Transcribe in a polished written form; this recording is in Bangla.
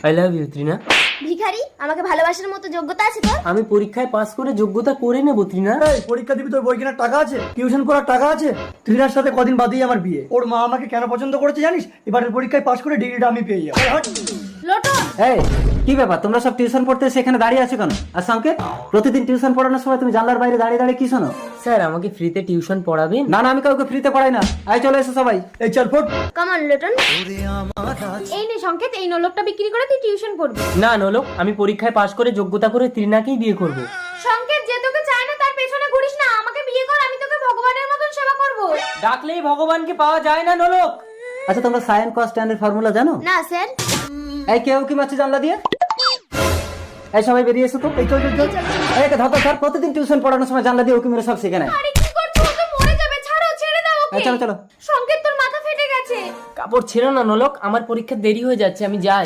I love you Trina. ভিখারি, আমাকে ভালোবাসার মতো যোগ্যতা আছে তোর? আমি পরীক্ষায় পাস করে যোগ্যতা করে নেবো ত্রিনা। এই পরীক্ষা দিবি, তোর বই কেনার টাকা আছে, টিউশন করার টাকা আছে। ত্রিনার সাথে কদিন বাদেই আমার বিয়ে। ওর মা আমাকে কেন পছন্দ করেছে জানিস? এবারের পরীক্ষায় পাস করে ডিগ্রিটা আমি পেয়ে যাবো। লোটন, এই কি ব্যাপার, তোমরা সব টিউশন পড়তে সেখানে দাঁড়িয়ে আছো কেন? আর সংকেত, প্রতিদিন টিউশন পড়ানোর সময় তুমি জানলার বাইরে দাঁড়িয়ে দাঁড়িয়ে কি শোনো? স্যার আমাকে ফ্রিতে টিউশন পড়াবেন? না না, আমি কাউকে ফ্রিতে পড়াই না। আয় চলে এসো সবাই। এই চল ফোট। Come on lotion. এই নে সংকেত, এই নোলকটা বিক্রি করে তুই টিউশন পড়বি। না নোলক, আমি পরীক্ষায় পাস করে যোগ্যতা করে ত্রিনাকেই বিয়ে করব। সংকেত, যে তোকে চায় না তার পেছনে ঘুরিস না, আমাকে বিয়ে কর, আমি তোকে ভগবানের মতন সেবা করব। ডাকলেই ভগবানকে পাওয়া যায় না নোলক। আচ্ছা, তোমরা সাইন কস ট্যান এর ফর্মুলা জানো? না স্যার। এই কেউ কি মারছে জানলা দিয়ে? এই সবাই বেরিয়ে এসো তো। এই চল চল চল। এই একে ধর ধর, প্রতিদিন টিউশন পড়ানোর সময় জানলা দিয়ে উকি মেরে সব শিখে নেয়। আরে কি করছো? ও তো মরে যাবে, ছাড়ো, ছেড়ে দাও এই ওকে। চলো চলো। সংকেত, তোর মাথা ফেটে গেছে। কাপড় ছেড়ো না নোলক, আমার পরীক্ষা দেরি হয়ে যাচ্ছে, আমি যাই।